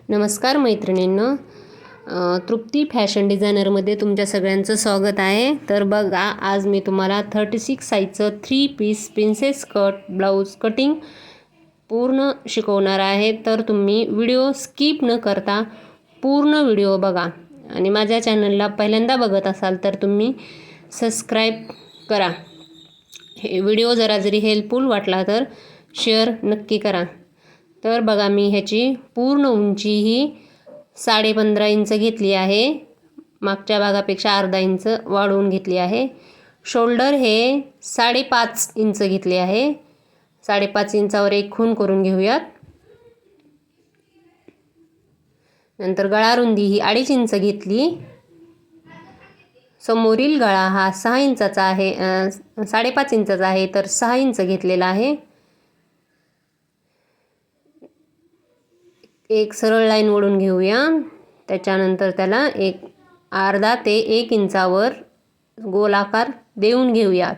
नमस्कार मैत्रिणींनो, तृप्ती फॅशन डिझायनरमध्ये तुमच्या सगळ्यांचं स्वागत आहे. तर बघा, आज मी तुम्हाला 36 साईजचं 3 piece princess cut blouse cutting पूर्ण शिकवणार आहे. तर तुम्ही व्हिडिओ स्किप न करता पूर्ण व्हिडिओ बघा. आणि माझ्या चॅनलला पहिल्यांदा बघत असाल तर तुम्ही सबस्क्राईब करा. हे व्हिडिओ जरी हेल्पफुल वाटला तर शेअर नक्की करा. तर बघा, मी ह्याची पूर्ण उंची ही 15.5 इंच घेतली आहे. मागच्या भागापेक्षा अर्धा इंच वाढवून घेतली आहे. शोल्डर हे 5.5 इंच घेतले आहे. 5.5 इंचावर एक खूण करून घेऊयात. नंतर गळा रुंदी ही 2.5 इंच घेतली. समोरील गळा हा 6 इंचाचा आहे, 5.5 इंचाचा आहे, तर 6 इंच घेतलेला आहे. एक सरळ लाईन ओढून घेऊया. त्याच्यानंतर त्याला एक अर्धा ते 1 इंचावर गोलाकार देऊन घेऊयात.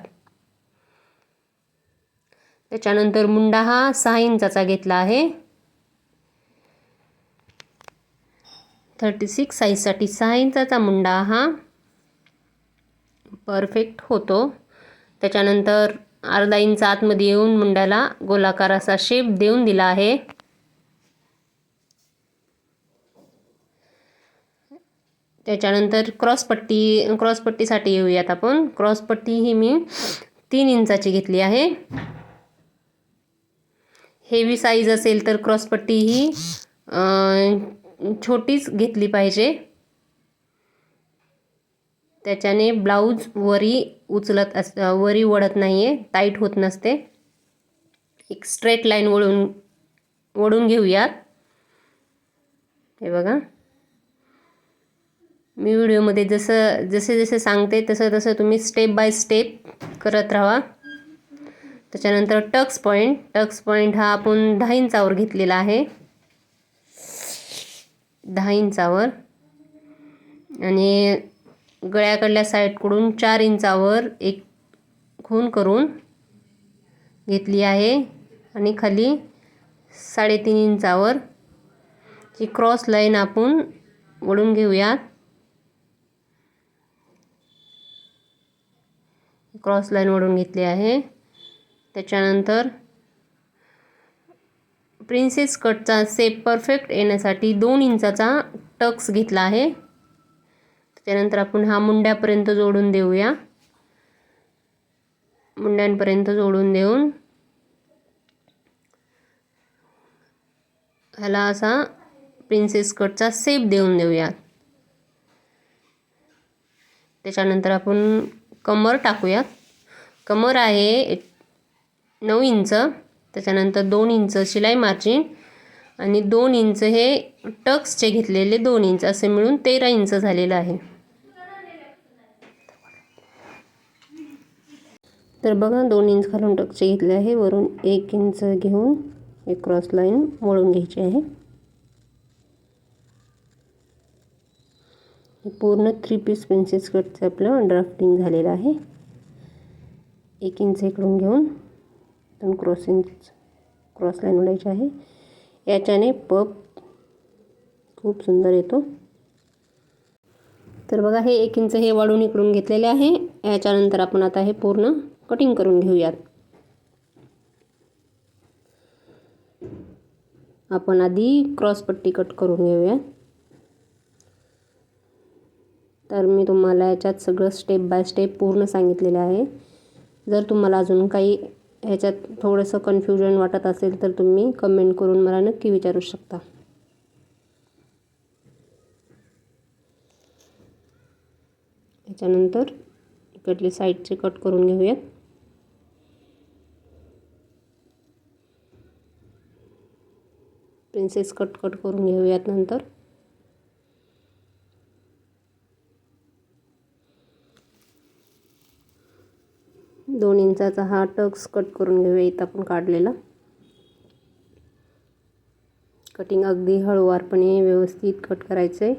त्याच्यानंतर मुंडा हा 6 इंचाचा घेतला आहे. 36 साईजसाठी 6 इंचाचा मुंडा हा परफेक्ट होतो. त्याच्यानंतर अर्धा इंच आतमध्ये येऊन मुंड्याला गोलाकार असा शेप देऊन दिला आहे. त्याच्यानंतर क्रॉसपट्टीसाठी येऊयात आपण. क्रॉसपट्टी ही मी 3 इंचाची घेतली आहे. हेवी साईज असेल तर क्रॉसपट्टी ही छोटीच घेतली पाहिजे. त्याच्याने ब्लाऊज वरी वळत नाही आहे, टाईट होत नसते. एक स्ट्रेट लाईन ओढून घेऊयात. हे बघा, मी व्हिडिओमध्ये जसे सांगते तसं तुम्ही स्टेप बाय स्टेप करत राहा. त्याच्यानंतर टक्स पॉईंट हा आपण 10 इंचावर घेतलेला आहे. 10 इंचावर आणि गळ्याकडल्या साईडकडून 4 इंचावर एक खूण करून घेतली आहे. आणि खाली 3.5 इंचावर ही क्रॉस लाईन आपण ओढून घेऊयात. क्रॉस लाईन ओढून घेतली आहे. त्याच्यानंतर प्रिन्सेस कटचा शेप परफेक्ट येण्यासाठी 2 इंचाचा टक्स घेतला आहे. त्यानंतर आपण हा मुंड्यापर्यंत जोडून देऊया. मुंड्यांपर्यंत जोडून देऊन ह्याला असा प्रिन्सेस कटचा शेप देऊन देऊया. त्याच्यानंतर आपण कमर टाकूया. कमर आहे 9 इंच. त्याच्यानंतर 2 इंच शिलाई मार्जिन आणि 2 इंच हे टक्सचे घेतलेले 2 इंच असे मिळून 13 इंच झालेलं आहे. तर बघा, 2 इंच खालून टक्सचे घेतले आहे. वरून 1 इंच घेऊन एक क्रॉस लाईन वळून घ्यायची आहे. पूर्ण 3 पीस प्रिन्सेस कटचं आपलं ड्राफ्टिंग झालेलं आहे. 1 इंच इकडून घेऊन क्रॉस लाईन ओढायची आहे. याच्याने पफ खूप सुंदर येतो. तर बघा, हे 1 इंच हे वाढून इकडून घेतलेले आहे. याच्यानंतर आपण आता हे पूर्ण कटिंग करून घेऊयात. आपण आधी क्रॉसपट्टी कट करून घेऊया. तर मी तुम्हाला याच्यात सगळं स्टेप बाय स्टेप पूर्ण सांगितलेलं आहे. जर तुम्हाला अजून काही ह्याच्यात थोडंसं कन्फ्युजन वाटत असेल तर तुम्ही कमेंट करून मला नक्की विचारू शकता. याच्यानंतर इकडले साईडचे कट करून घेऊयात. प्रिन्सेस कट करून घेऊयात. नंतर दोन इंचाचा हा टक्स कट करून घेऊया. इथं आपण काढलेला कटिंग अगदी हळूवारपणे व्यवस्थित कट करायचं आहे.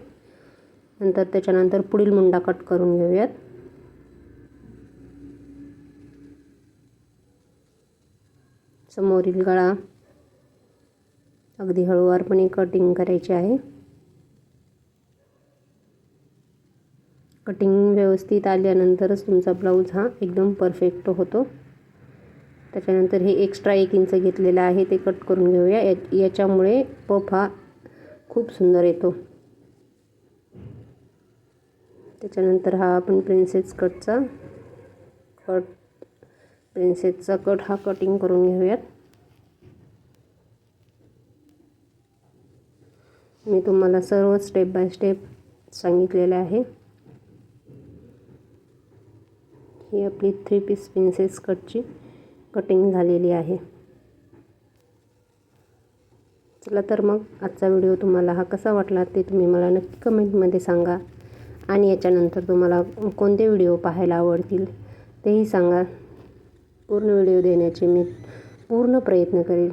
नंतर त्याच्यानंतर पुढील मुंडा कट करून घेऊयात. समोरील गळा अगदी हळूवारपणे कटिंग करायची आहे. कटिंग व्यवस्थित आल्यानंतरच तुमचा ब्लाऊज हा एकदम परफेक्ट होतो. त्याच्यानंतर हे एक्स्ट्रा 1 इंच घेतलेलं आहे ते कट करून घेऊया. याच्यामुळे पफ हा खूप सुंदर येतो. त्याच्यानंतर हा आपण प्रिन्सेसचा कट हा कटिंग करून घेऊयात. मी तुम्हाला सर्व स्टेप बाय स्टेप सांगितलेलं आहे. ही आपली 3 पीस प्रिन्सेस कटची कटिंग झालेली आहे. चला तर मग आजचा व्हिडिओ तुम्हाला हा कसा वाटला ते तुम्ही मला नक्की कमेंटमध्ये सांगा. आणि याच्यानंतर तुम्हाला कोणते व्हिडिओ पाहायला आवडतील तेही सांगा. पूर्ण व्हिडिओ देण्याचे मी पूर्ण प्रयत्न करेल.